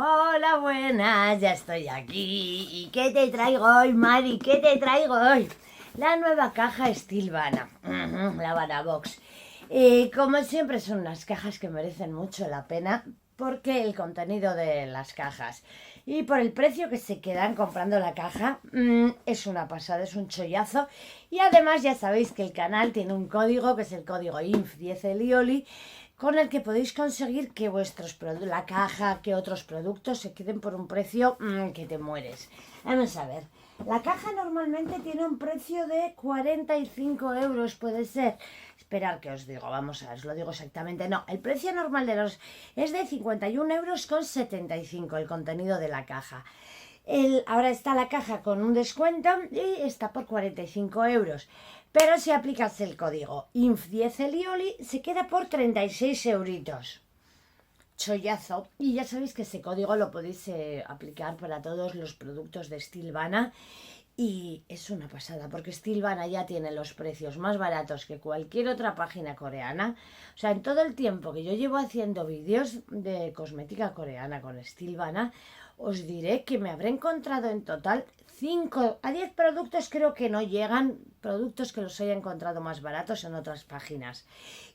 Hola, buenas, ya estoy aquí. ¿Y qué te traigo hoy, Mari? ¿Qué te traigo hoy? La nueva caja Stilvana, la Vanabox. Como siempre son unas cajas que merecen mucho la pena porque el contenido de las cajas y por el precio que se quedan comprando la caja es una pasada, es un chollazo. Y además ya sabéis que el canal tiene un código que es el código INF10ELIOLI, con el que podéis conseguir que la caja, que otros productos se queden por un precio que te mueres. Vamos a ver. La caja normalmente tiene un precio de 45 euros, puede ser. Esperar que os digo, vamos a ver, os lo digo exactamente. No, el precio normal de los es de 51 euros con 75 el contenido de la caja. Ahora está la caja con un descuento y está por 45 euros. Pero si aplicas el código INF10ELIOLI se queda por 36 euritos. Chollazo. Y ya sabéis que ese código lo podéis aplicar para todos los productos de Stilvana. Y es una pasada, porque Stilvana ya tiene los precios más baratos que cualquier otra página coreana. O sea, en todo el tiempo que yo llevo haciendo vídeos de cosmética coreana con Stilvana, os diré que me habré encontrado en total 5 a 10 productos, creo que no llegan, productos que los haya encontrado más baratos en otras páginas.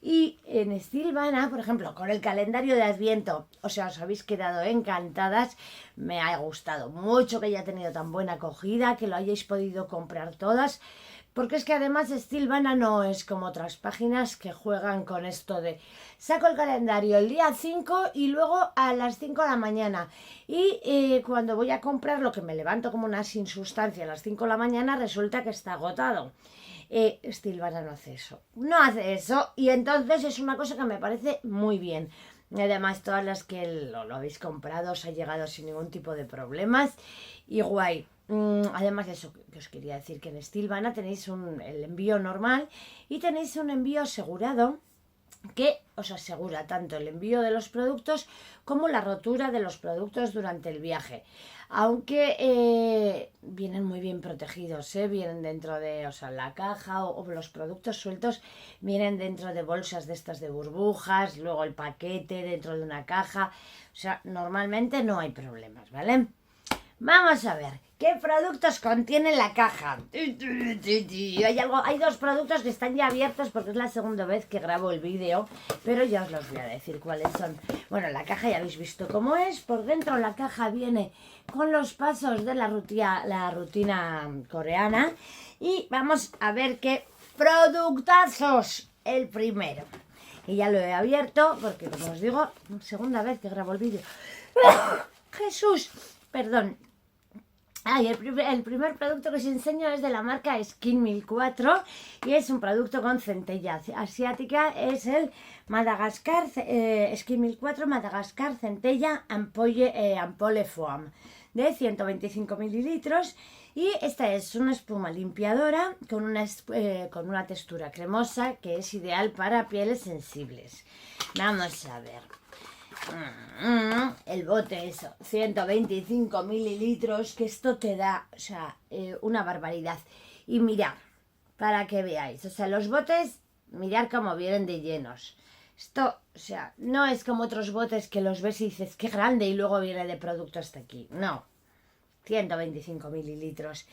Y en Stilvana, por ejemplo, con el calendario de Adviento, o sea, os habéis quedado encantadas. Me ha gustado mucho que haya tenido tan buena acogida, que lo hayáis podido comprar todas. Porque es que además Stilvana no es como otras páginas que juegan con esto de saco el calendario el día 5 y luego a las 5 de la mañana. Y cuando voy a comprar lo que me levanto como una sin sustancia a las 5 de la mañana, resulta que está agotado. Stilvana no hace eso. No hace eso y entonces es una cosa que me parece muy bien. Además, todas las que lo habéis comprado os ha llegado sin ningún tipo de problemas y guay. Además de eso, que os quería decir que en Stilvana tenéis el envío normal y tenéis un envío asegurado que os asegura tanto el envío de los productos como la rotura de los productos durante el viaje. Aunque vienen muy bien protegidos, vienen dentro de, la caja o los productos sueltos vienen dentro de bolsas de estas de burbujas, luego el paquete dentro de una caja. O sea, normalmente no hay problemas, ¿vale? Vamos a ver, ¿qué productos contiene la caja? Hay dos productos que están ya abiertos porque es la segunda vez que grabo el vídeo, pero ya os los voy a decir cuáles son. Bueno, la caja ya habéis visto cómo es. Por dentro la caja viene con los pasos de la rutina coreana. Y vamos a ver qué productazos. El primero. Y ya lo he abierto porque, como os digo, segunda vez que grabo el vídeo. ¡Jesús! Perdón. El primer producto que os enseño es de la marca Skin 1004 y es un producto con centella asiática. Es el Madagascar Skin 1004 Madagascar Centella Ampoule Foam de 125 mililitros. Y esta es una espuma limpiadora con una textura cremosa que es ideal para pieles sensibles. Vamos a ver. El bote es 125 mililitros, que esto te da, una barbaridad. Y mirad, para que veáis, los botes, mirad cómo vienen de llenos. Esto, no es como otros botes que los ves y dices, qué grande, y luego viene de producto hasta aquí. No, 125 mililitros.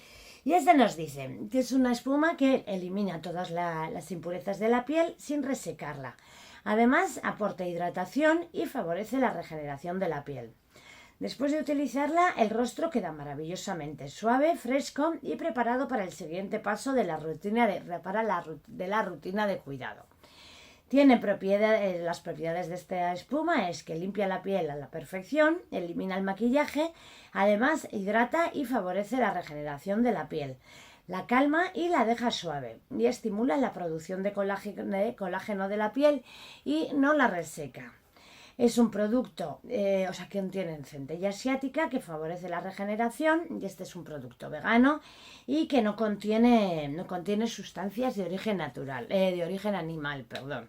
Y este nos dice que es una espuma que elimina todas las impurezas de la piel sin resecarla. Además, aporta hidratación y favorece la regeneración de la piel. Después de utilizarla, el rostro queda maravillosamente suave, fresco y preparado para el siguiente paso de la rutina de cuidado. Tiene las propiedades de esta espuma es que limpia la piel a la perfección, elimina el maquillaje, además hidrata y favorece la regeneración de la piel. La calma y la deja suave y estimula la producción de colágeno de la piel y no la reseca. Es un producto que contiene centella asiática que favorece la regeneración y este es un producto vegano y que no contiene sustancias de origen natural, de origen animal, perdón.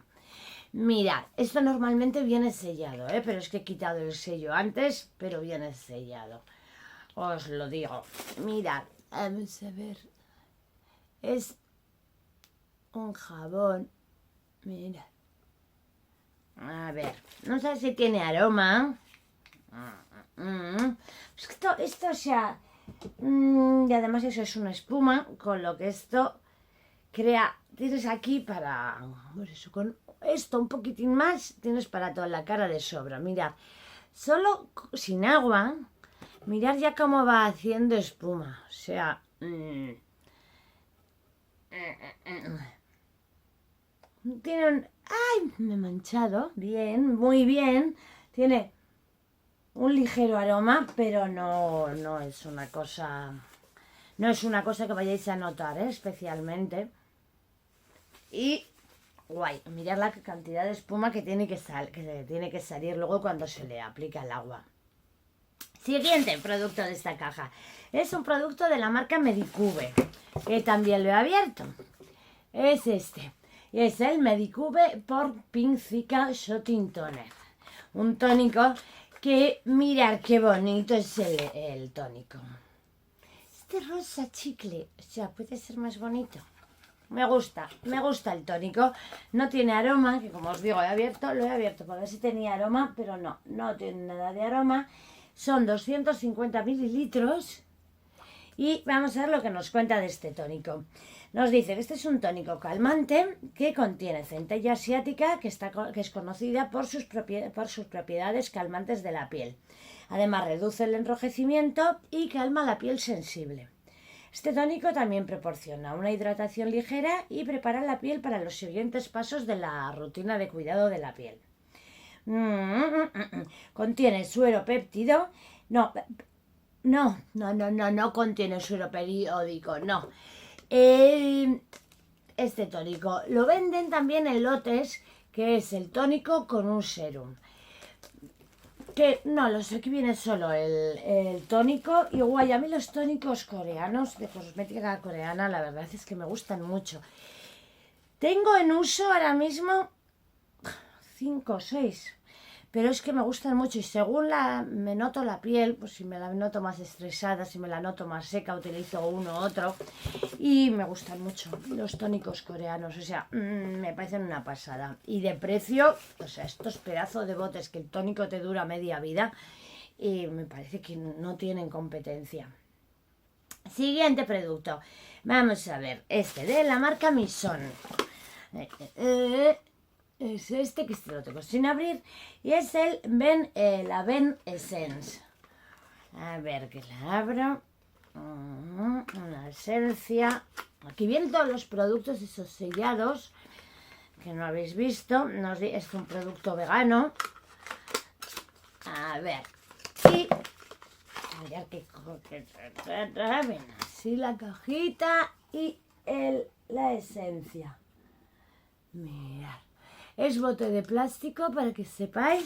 Mirad, esto normalmente viene sellado, pero es que he quitado el sello antes, pero viene sellado. Os lo digo. Mirad, vamos a ver. Es un jabón. Mira. A ver. No sé si tiene aroma. o sea, y además eso es una espuma, con lo que esto crea, tienes aquí para, pues eso, con esto un poquitín más, tienes para toda la cara de sobra. Mirad, solo sin agua, mirad ya cómo va haciendo espuma, o sea, tiene un, ay, me he manchado, bien, muy bien, tiene un ligero aroma, pero no es una cosa, no es una cosa que vayáis a notar, especialmente. Y guay, mirad la cantidad de espuma que tiene que salir luego cuando se le aplica el agua. Siguiente producto de esta caja. Es un producto de la marca Medicube, que también lo he abierto. Es este. Es el Medicube por Pink Zika Shooting Toner. Un tónico que, mirad qué bonito es el tónico. Este rosa chicle, o sea, puede ser más bonito. Me gusta el tónico. No tiene aroma, que como os digo, lo he abierto para ver si tenía aroma, pero no tiene nada de aroma. Son 250 mililitros y vamos a ver lo que nos cuenta de este tónico. Nos dice que este es un tónico calmante que contiene centella asiática, que es conocida por sus propiedades calmantes de la piel. Además, reduce el enrojecimiento y calma la piel sensible. Este tónico también proporciona una hidratación ligera y prepara la piel para los siguientes pasos de la rutina de cuidado de la piel. Contiene suero péptido. No contiene suero periódico, no. Este tónico lo venden también en lotes, que es el tónico con un serum. Que no lo sé, que viene solo el tónico. Y guay, a mí los tónicos coreanos, de cosmética coreana, la verdad es que me gustan mucho. Tengo en uso ahora mismo 5 o 6, pero es que me gustan mucho y según me noto la piel, pues si me la noto más estresada, si me la noto más seca, utilizo uno u otro. Y me gustan mucho los tónicos coreanos, o sea, me parecen una pasada. Y de precio, o sea, estos pedazos de botes que el tónico te dura media vida, y me parece que no tienen competencia. Siguiente producto. Vamos a ver, este de la marca Mison. Es este, que este lo tengo sin abrir, y es la Ben Essence. A ver, que la abro. Una esencia. Aquí vienen todos los productos esos sellados que no habéis visto. Es un producto vegano. A ver. Y mirad que ven así la cajita y la esencia. Mirad. Es bote de plástico para que sepáis.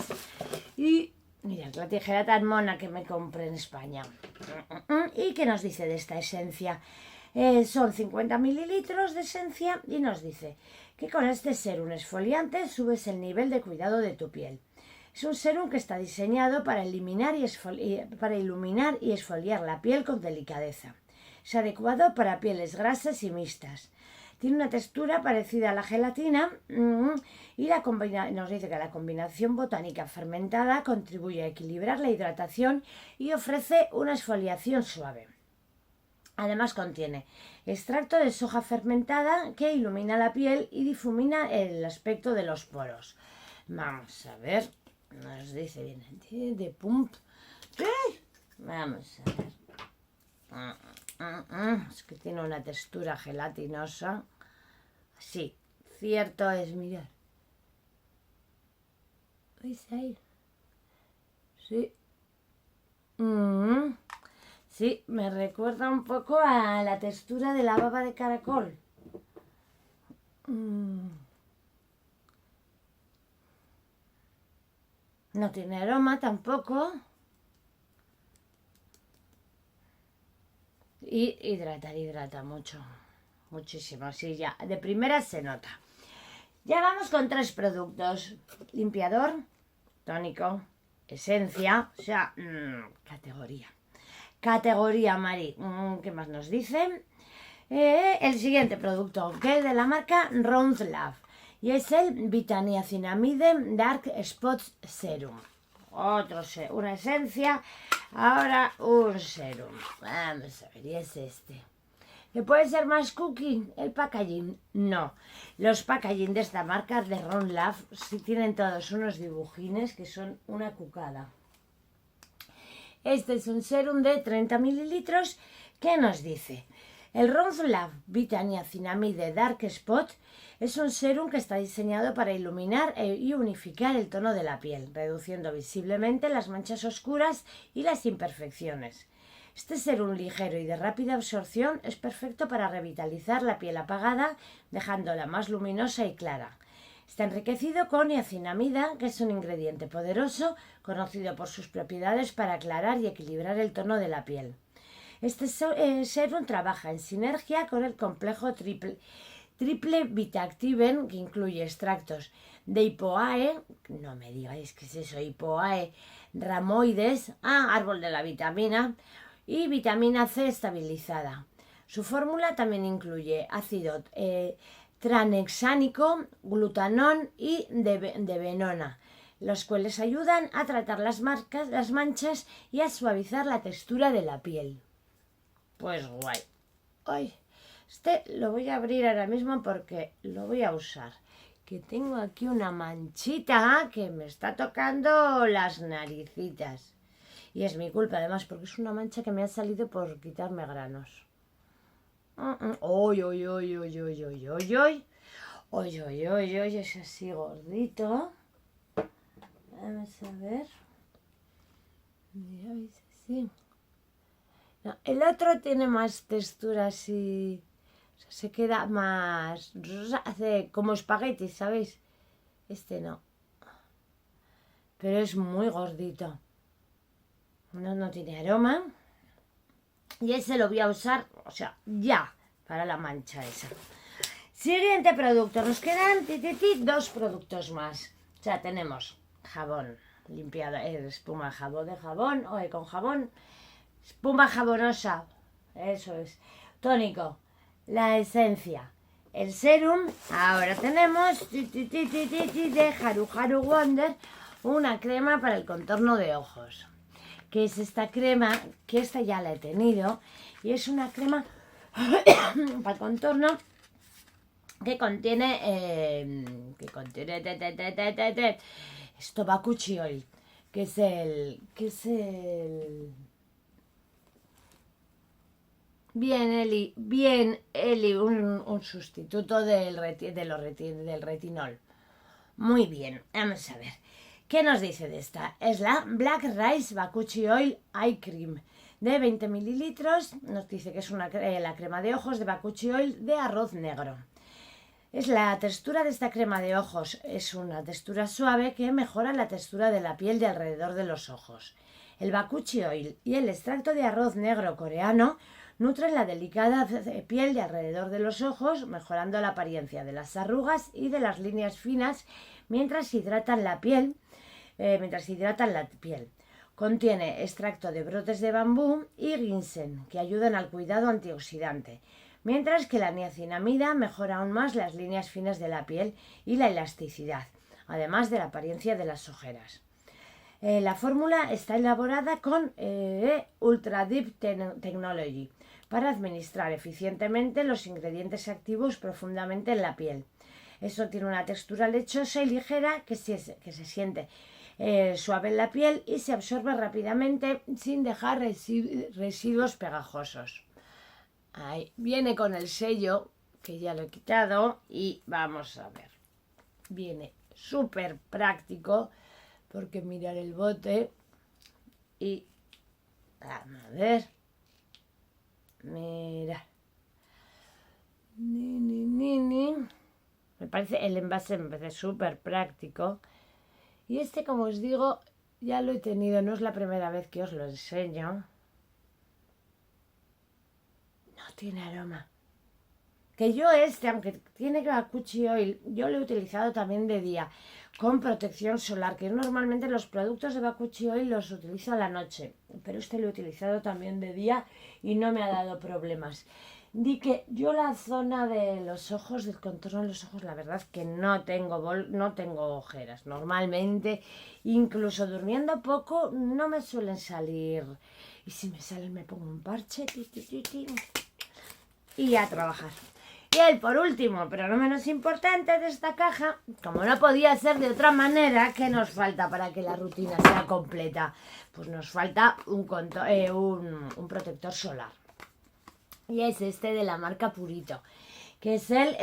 Y mirad la tijera tan mona que me compré en España. ¿Y qué nos dice de esta esencia? Son 50 mililitros de esencia y nos dice que con este serum exfoliante subes el nivel de cuidado de tu piel. Es un serum que está diseñado para iluminar y exfoliar la piel con delicadeza. Es adecuado para pieles grasas y mixtas. Tiene una textura parecida a la gelatina y nos dice que la combinación botánica fermentada contribuye a equilibrar la hidratación y ofrece una exfoliación suave. Además contiene extracto de soja fermentada que ilumina la piel y difumina el aspecto de los poros. Vamos a ver, nos dice bien de pump. Vamos a ver. Es que tiene una textura gelatinosa. Sí, cierto es, mirad. ¿Veis ahí? Sí. Sí, me recuerda un poco a la textura de la baba de caracol. No tiene aroma tampoco. Y hidrata mucho. Muchísimo, sí, ya. De primera se nota. Ya vamos con 3 productos. Limpiador, tónico, esencia. O sea, categoría. Categoría, Mari. ¿Qué más nos dice? El siguiente producto, que es de la marca Round Love. Y es el Vitaniacinamide Dark Spots Serum. una esencia, ahora un serum. Vamos a ver, y es este. ¿Que puede ser más cookie el packaging? No. Los packaging de esta marca de Ron Love sí tienen todos unos dibujines que son una cucada. Este es un serum de 30 mililitros que nos dice: el Ron Love Vitaniacinamide Dark Spot es un serum que está diseñado para iluminar y unificar el tono de la piel, reduciendo visiblemente las manchas oscuras y las imperfecciones. Este serum ligero y de rápida absorción es perfecto para revitalizar la piel apagada, dejándola más luminosa y clara. Está enriquecido con niacinamida, que es un ingrediente poderoso, conocido por sus propiedades para aclarar y equilibrar el tono de la piel. Este serum trabaja en sinergia con el complejo triple Vitactiven, que incluye extractos de Hipoae, no me digáis qué es eso, Hipoae ramoides, árbol de la vitamina, y vitamina C estabilizada. Su fórmula también incluye ácido tranexánico, glutanón y debenona, los cuales ayudan a tratar las manchas y a suavizar la textura de la piel. Pues guay. Ay, este lo voy a abrir ahora mismo porque lo voy a usar. Que tengo aquí una manchita que me está tocando las naricitas. Y es mi culpa además porque es una mancha que me ha salido por quitarme granos. ¡Oy, oy, oy, oy, oy, oy, oy, oy! ¡Oy, oy, oy, oy! Es así gordito. Vamos a ver. Mira, ¿veis así? No, el otro tiene más textura así. O sea, se queda más. Hace como espagueti, ¿sabéis? Este no. Pero es muy gordito. No tiene aroma. Y ese lo voy a usar, o sea, ya, para la mancha esa. Siguiente producto. Nos quedan dos productos más. O sea, tenemos jabón limpiado, espuma de jabón, o con jabón, espuma jabonosa, eso es, tónico, la esencia, el serum. Ahora tenemos de Haru Haru Wonder, una crema para el contorno de ojos. Que es esta crema, que esta ya la he tenido, y es una crema para contorno que contiene esto Bakuchi Oil, que es el bien Eli, un sustituto del retinol. Muy bien, vamos a ver. ¿Qué nos dice de esta? Es la Black Rice Bakuchi Oil Eye Cream de 20 mililitros. Nos dice que es la crema de ojos de Bakuchi Oil de arroz negro. Es la textura de esta crema de ojos. Es una textura suave que mejora la textura de la piel de alrededor de los ojos. El Bakuchi Oil y el extracto de arroz negro coreano nutren la delicada piel de alrededor de los ojos, mejorando la apariencia de las arrugas y de las líneas finas mientras hidratan la piel. Contiene extracto de brotes de bambú y ginseng, que ayudan al cuidado antioxidante, mientras que la niacinamida mejora aún más las líneas finas de la piel y la elasticidad, además de la apariencia de las ojeras. La fórmula está elaborada con Ultra Deep Technology para administrar eficientemente los ingredientes activos profundamente en la piel. Esto tiene una textura lechosa y ligera que se siente suave en la piel y se absorbe rápidamente sin dejar residuos pegajosos. Ahí viene con el sello, que ya lo he quitado, y vamos a ver. Viene súper práctico porque mirar el bote y vamos a ver. Mira. El envase me parece súper práctico. Y este, como os digo, ya lo he tenido, no es la primera vez que os lo enseño. No tiene aroma. Que yo aunque tiene Bakuchi Oil, yo lo he utilizado también de día, con protección solar, que normalmente los productos de Bakuchi Oil los utilizo a la noche, pero este lo he utilizado también de día y no me ha dado problemas. Di que yo la zona de los ojos, del contorno de los ojos, la verdad que no tengo ojeras. Normalmente, incluso durmiendo poco, no me suelen salir. Y si me salen me pongo un parche y a trabajar. Y el por último, pero no menos importante de esta caja, como no podía ser de otra manera, ¿qué nos falta para que la rutina sea completa? Pues nos falta un protector solar. Y es este de la marca Purito, que es el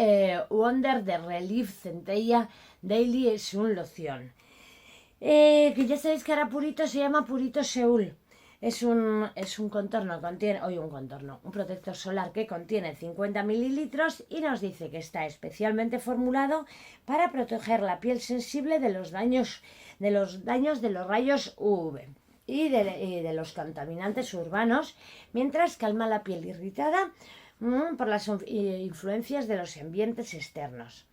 Wonder de Relief Centella Daily Sun Loción. Que ya sabéis que ahora Purito se llama Purito Seúl. Es un contorno, un protector solar que contiene 50 mililitros y nos dice que está especialmente formulado para proteger la piel sensible de los daños de los rayos UV y de los contaminantes urbanos, mientras calma la piel irritada por las influencias de los ambientes externos.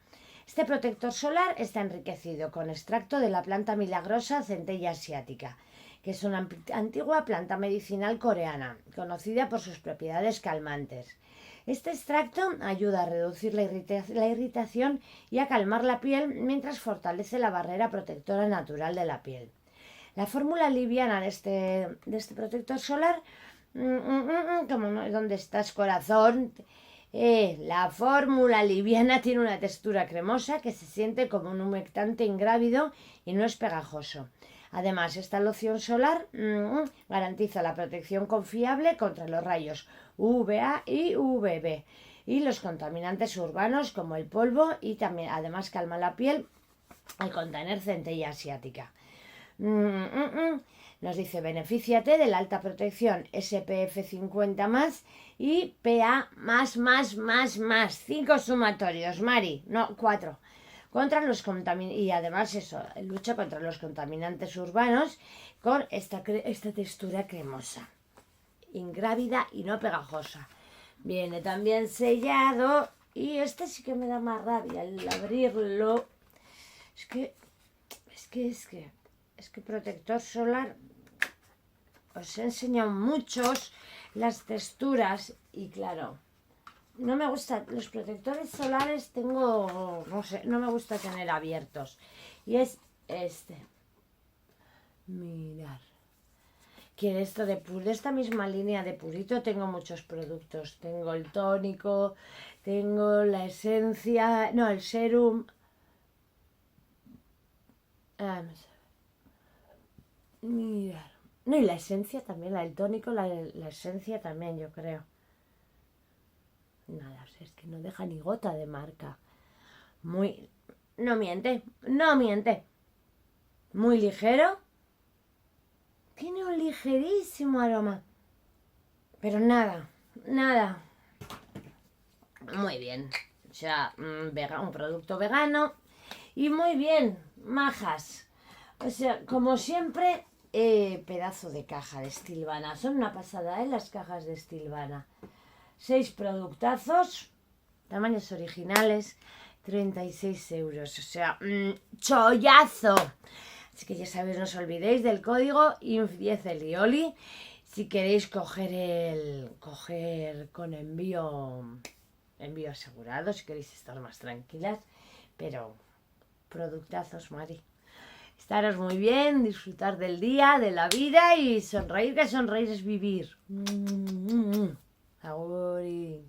Este protector solar está enriquecido con extracto de la planta milagrosa Centella asiática, que es una antigua planta medicinal coreana, conocida por sus propiedades calmantes. Este extracto ayuda a reducir la irritación y a calmar la piel mientras fortalece la barrera protectora natural de la piel. La fórmula liviana de este protector solar, ¿dónde estás, corazón? La fórmula liviana tiene una textura cremosa que se siente como un humectante ingrávido y no es pegajoso. Además, esta loción solar garantiza la protección confiable contra los rayos UVA y UVB y los contaminantes urbanos como el polvo, y también además calma la piel al contener centella asiática. Nos dice: benefíciate de la alta protección SPF 50+ y PA++++. 5 sumatorios, Mari, no, 4. Y además lucha contra los contaminantes urbanos con esta textura cremosa, ingrávida y no pegajosa. Viene también sellado, y este sí que me da más rabia el abrirlo. Es que protector solar, os he enseñado muchos las texturas y claro, no me gusta, los protectores solares no me gusta tener abiertos. Y es este. Mirad. Que de esta misma línea de Purito tengo muchos productos. Tengo el tónico, tengo la esencia, no, el serum. Mirad. No, y la esencia también, la del tónico, la esencia también, yo creo. Nada, es que no deja ni gota de marca. No miente. Muy ligero. Tiene un ligerísimo aroma. Pero nada. Muy bien. O sea, un producto vegano. Y muy bien, majas. O sea, como siempre, pedazo de caja de Stilvana. Son una pasada, las cajas de Stilvana. 6 productazos, tamaños originales, 36 euros. O sea, chollazo. Así que ya sabéis, no os olvidéis del código INF10ELIOLI si queréis coger con envío asegurado, si queréis estar más tranquilas. Pero productazos, Mari. Estaros muy bien, disfrutar del día, de la vida y sonreír, que sonreír es vivir. Aguri.